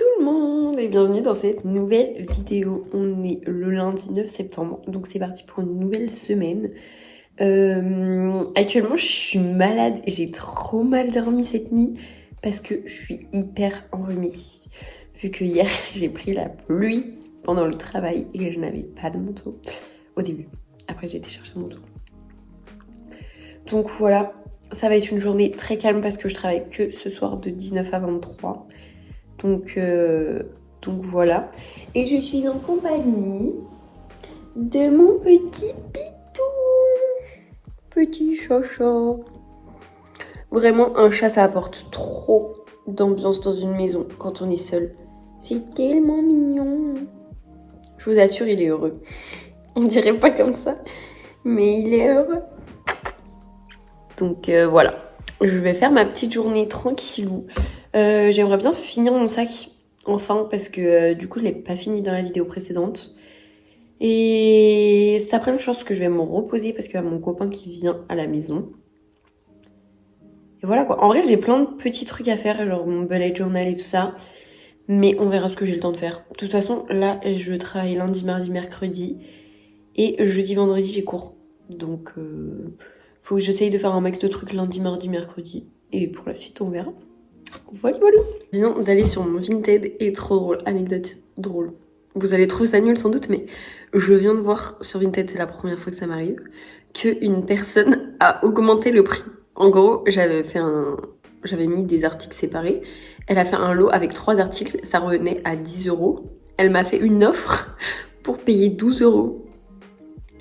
tout le monde et bienvenue dans cette nouvelle vidéo. On est le lundi 9 septembre, donc c'est parti pour une nouvelle semaine. Actuellement je suis malade et j'ai trop mal dormi cette nuit parce que je suis hyper enrhumée. Vu que hier j'ai pris la pluie pendant le travail et je n'avais pas de manteau au début. Après j'ai été chercher mon manteau. Donc voilà, ça va être une journée très calme parce que je travaille que ce soir de 19 à 23. Donc voilà. Et je suis en compagnie de mon petit pitou. Petit chacha. Vraiment, un chat, ça apporte trop d'ambiance dans une maison quand on est seul. C'est tellement mignon. Je vous assure, il est heureux. On dirait pas comme ça, mais il est heureux. Donc voilà. Je vais faire ma petite journée tranquillou. J'aimerais bien finir mon sac enfin parce que du coup je l'ai pas fini dans la vidéo précédente. Et cet après-midi je pense que je vais me reposer parce qu'il y a mon copain qui vient à la maison. Et voilà quoi. En vrai j'ai plein de petits trucs à faire, genre mon bullet journal et tout ça. Mais on verra ce que j'ai le temps de faire. De toute façon là je travaille lundi, mardi, mercredi. Et jeudi, vendredi j'ai cours. Donc faut que j'essaye de faire un max de trucs lundi, mardi, mercredi. Et pour la suite on verra. Voilà, voilà. Je viens d'aller sur mon Vinted et trop drôle, anecdote drôle. Vous allez trouver ça nul sans doute, mais je viens de voir sur Vinted, c'est la première fois que ça m'arrive, qu'une personne a augmenté le prix. En gros, j'avais mis des articles séparés. Elle a fait un lot avec 3 articles, ça revenait à 10 €. Elle m'a fait une offre pour payer 12 €.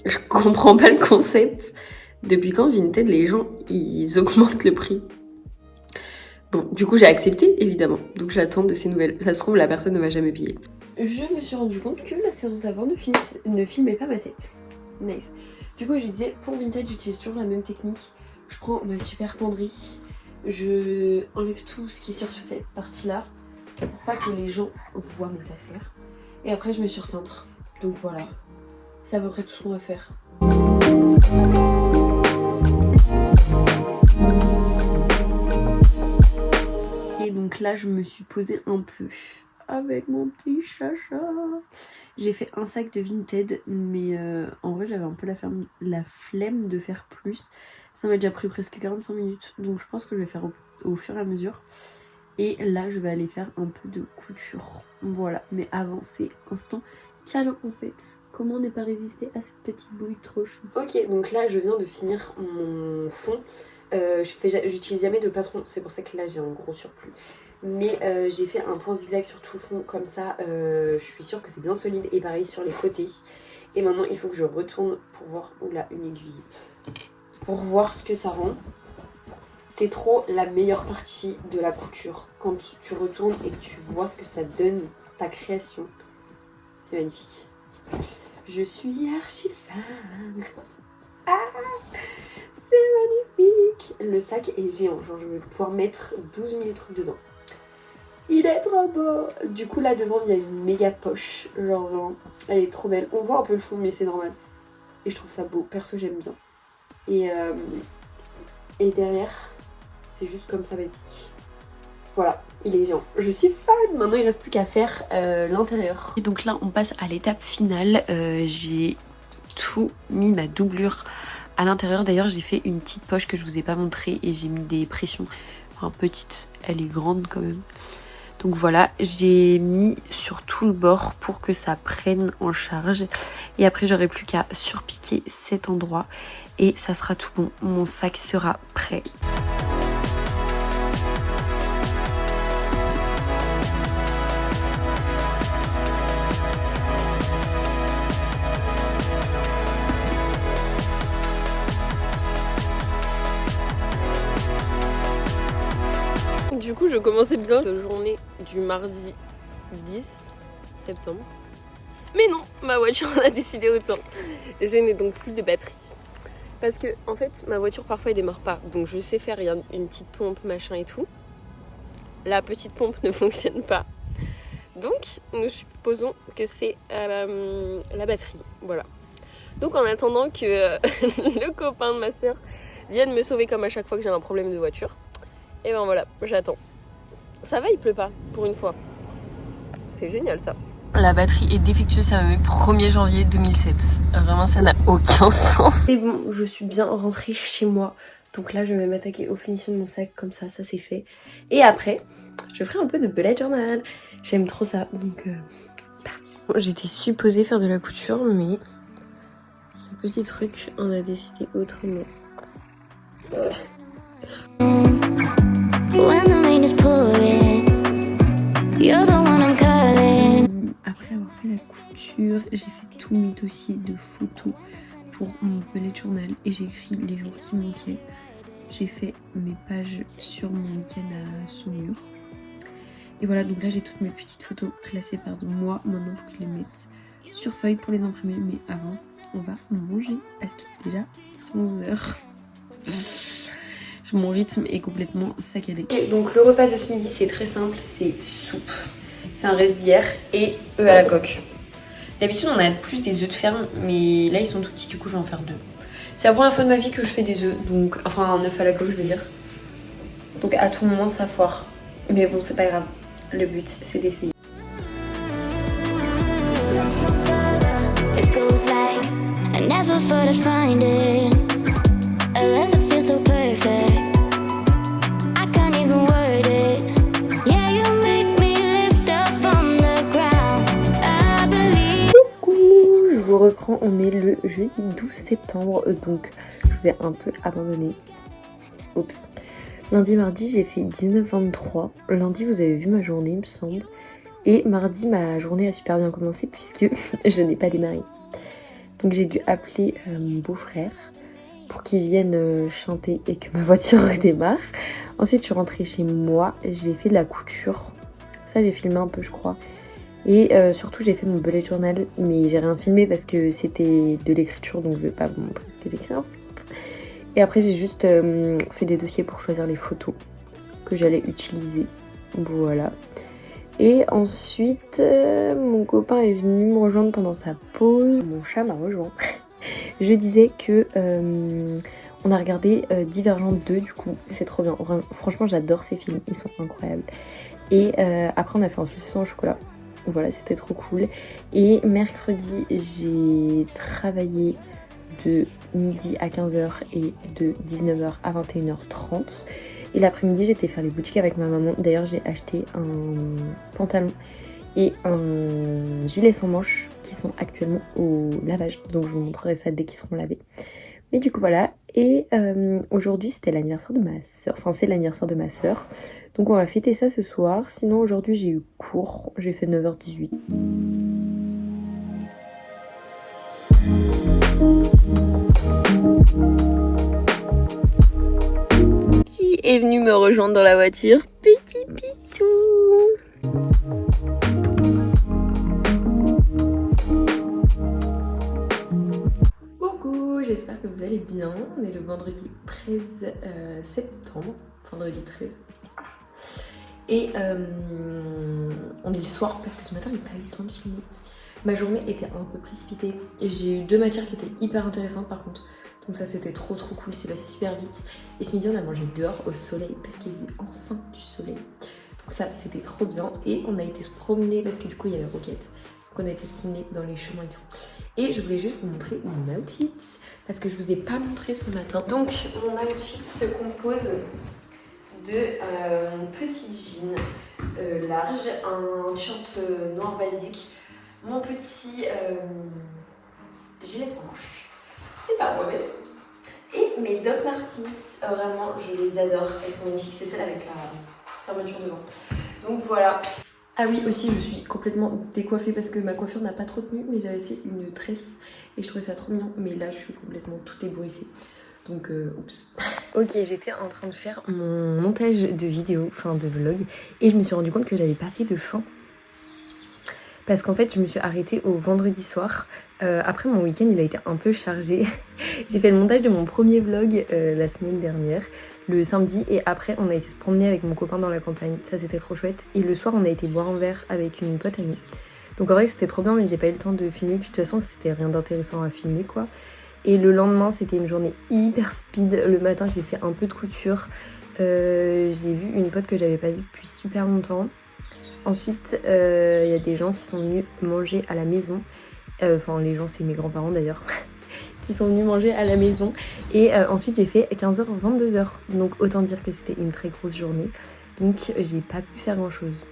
Je comprends pas le concept. Depuis quand Vinted, les gens, ils augmentent le prix? Bon, du coup, j'ai accepté, évidemment. Donc, j'attends de ces nouvelles. Ça se trouve, la personne ne va jamais payer. Je me suis rendu compte que la séance d'avant ne filmait pas ma tête. Nice. Du coup, je disais, pour Vinted, j'utilise toujours la même technique. Je prends ma super penderie. Je enlève tout ce qui est sur cette partie-là. Pour pas que les gens voient mes affaires. Et après, je me surcentre. Donc, voilà. C'est à peu près tout ce qu'on va faire. Et donc là, je me suis posée un peu avec mon petit chacha. J'ai fait un sac de Vinted, mais en vrai, j'avais un peu la flemme de faire plus. Ça m'a déjà pris presque 45 minutes, donc je pense que je vais faire au fur et à mesure. Et là, je vais aller faire un peu de couture. Voilà, mais avant, c'est instant câlin en fait. Comment ne pas résister à cette petite bouille trop chou. Ok, donc là, je viens de finir mon fond. J'utilise jamais de patron, c'est pour ça que là j'ai un gros surplus. Mais j'ai fait un point zigzag sur tout le fond, comme ça je suis sûre que c'est bien solide. Et pareil sur les côtés. Et maintenant il faut que je retourne pour voir, oula, une aiguille, pour voir ce que ça rend. C'est trop la meilleure partie de la couture, quand tu retournes et que tu vois ce que ça donne, ta création. C'est magnifique. Je suis archi fan. Ah, c'est magnifique. Le sac est géant, genre je vais pouvoir mettre 12 000 trucs dedans. Il est trop beau. Du coup là devant il y a une méga poche, genre elle est trop belle. On voit un peu le fond mais c'est normal. Et je trouve ça beau, perso j'aime bien. Et derrière c'est juste comme ça basique. Voilà, il est géant. Je suis fan. Maintenant il reste plus qu'à faire l'intérieur. Et donc là on passe à l'étape finale. J'ai tout mis ma doublure à l'intérieur. D'ailleurs j'ai fait une petite poche que je vous ai pas montré et j'ai mis des pressions. Enfin petite, elle est grande quand même. Donc voilà, j'ai mis sur tout le bord pour que ça prenne en charge. Et après j'aurai plus qu'à surpiquer cet endroit et ça sera tout bon. Mon sac sera prêt. Du coup, je commençais bien la journée du mardi 10 septembre. Mais non, ma voiture en a décidé autant. Je n'ai donc plus de batterie. Parce que, en fait, ma voiture parfois elle démarre pas. Donc je sais faire, il y a une petite pompe, machin et tout. La petite pompe ne fonctionne pas. Donc, nous supposons que c'est la batterie. Voilà. Donc en attendant que le copain de ma soeur vienne me sauver comme à chaque fois que j'ai un problème de voiture, et ben voilà, j'attends. Ça va, il pleut pas, pour une fois. C'est génial ça. La batterie est défectueuse, ça me met 1er janvier 2007. Vraiment, ça n'a aucun sens. C'est bon, je suis bien rentrée chez moi. Donc là, je vais m'attaquer aux finitions de mon sac, comme ça c'est fait. Et après, je ferai un peu de bullet journal. J'aime trop ça, donc c'est parti. Bon, j'étais supposée faire de la couture, mais ce petit truc, on a décidé autrement. Après avoir fait la couture, j'ai fait tous mes dossiers de photos pour mon bullet journal et j'ai écrit les jours qui manquaient. J'ai fait mes pages sur mon week-end à son mur. Et voilà, donc là j'ai toutes mes petites photos classées par mois. Maintenant il faut que je les mette sur feuille pour les imprimer. Mais avant, on va manger parce qu'il est déjà 15h. Mon rythme est complètement saccadé. Okay, donc le repas de ce midi c'est très simple, c'est soupe. C'est un reste d'hier et œufs à la coque. D'habitude on a plus des œufs de ferme, mais là ils sont tout petits, du coup je vais en faire 2. C'est la première fois de ma vie que je fais des œufs, donc enfin un œuf à la coque je veux dire. Donc à tout moment ça foire. Mais bon c'est pas grave, le but c'est d'essayer. Reprend, on est le jeudi 12 septembre, donc je vous ai un peu abandonné. Oups. Lundi, mardi, j'ai fait 19-23. Lundi, vous avez vu ma journée, il me semble. Et mardi, ma journée a super bien commencé puisque je n'ai pas démarré. Donc j'ai dû appeler mon beau-frère pour qu'il vienne chanter et que ma voiture redémarre. Ensuite, je suis rentrée chez moi, j'ai fait de la couture. Ça, j'ai filmé un peu, je crois. Et surtout j'ai fait mon bullet journal, mais j'ai rien filmé parce que c'était de l'écriture, donc je vais pas vous montrer ce que j'écris en fait. Et après j'ai juste fait des dossiers pour choisir les photos que j'allais utiliser. Voilà. Et ensuite mon copain est venu me rejoindre pendant sa pause. Mon chat m'a rejoint. Je disais que on a regardé Divergente 2 du coup, c'est trop bien. Franchement j'adore ces films, ils sont incroyables. Et après on a fait un saucisson au chocolat. Voilà, c'était trop cool. Et mercredi, j'ai travaillé de midi à 15h et de 19h à 21h30. Et l'après-midi, j'étais faire les boutiques avec ma maman. D'ailleurs, j'ai acheté un pantalon et un gilet sans manches qui sont actuellement au lavage. Donc, je vous montrerai ça dès qu'ils seront lavés. Mais du coup, voilà. Et aujourd'hui, c'était l'anniversaire de ma soeur. Enfin, c'est l'anniversaire de ma soeur. Donc on va fêter ça ce soir. Sinon aujourd'hui j'ai eu cours. J'ai fait 9h18. Qui est venu me rejoindre dans la voiture? Petit Pitou. Coucou, j'espère que vous allez bien. On est le vendredi 13 septembre. Vendredi 13. Et on est le soir parce que ce matin j'ai pas eu le temps de filmer. Ma journée était un peu précipitée et j'ai eu 2 matières qui étaient hyper intéressantes par contre. Donc ça c'était trop cool, c'est passé super vite. Et ce midi on a mangé dehors au soleil parce qu'il faisait enfin du soleil. Donc ça c'était trop bien. Et on a été se promener parce que du coup il y avait Roquette. Donc on a été se promener dans les chemins et tout. Et je voulais juste vous montrer mon outfit parce que je vous ai pas montré ce matin. Donc mon outfit se compose de mon petit jean large, un t-shirt noir basique, mon petit gilet sans manches, c'est pas mauvais, et mes Doc Martens, vraiment je les adore, elles sont magnifiques, c'est celle avec la fermeture devant. Donc voilà. Ah oui, aussi je suis complètement décoiffée parce que ma coiffure n'a pas trop tenu, mais j'avais fait une tresse et je trouvais ça trop mignon, mais là je suis complètement tout ébouriffée. Donc, oups. Ok, j'étais en train de faire mon montage de vidéo, enfin de vlog, et je me suis rendu compte que j'avais pas fait de fin. Parce qu'en fait, je me suis arrêtée au vendredi soir. Après, mon week-end, il a été un peu chargé. J'ai fait le montage de mon premier vlog la semaine dernière, le samedi, et après, on a été se promener avec mon copain dans la campagne. Ça, c'était trop chouette. Et le soir, on a été boire un verre avec une pote amie. Donc en vrai, c'était trop bien, mais j'ai pas eu le temps de filmer. Puis de toute façon, c'était rien d'intéressant à filmer, quoi. Et le lendemain, c'était une journée hyper speed. Le matin, j'ai fait un peu de couture. J'ai vu une pote que j'avais pas vue depuis super longtemps. Ensuite, il y a des gens qui sont venus manger à la maison. Enfin, les gens, c'est mes grands-parents d'ailleurs, qui sont venus manger à la maison. Et ensuite, j'ai fait 15h, 22h. Donc, autant dire que c'était une très grosse journée. Donc, j'ai pas pu faire grand-chose.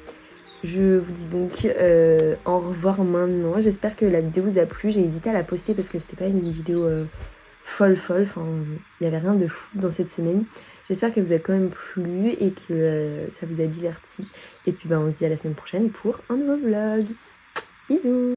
Je vous dis donc au revoir maintenant. J'espère que la vidéo vous a plu. J'ai hésité à la poster parce que c'était pas une vidéo folle. Enfin, il n'y avait rien de fou dans cette semaine. J'espère qu'elle vous a quand même plu et que ça vous a diverti. Et puis on se dit à la semaine prochaine pour un nouveau vlog. Bisous!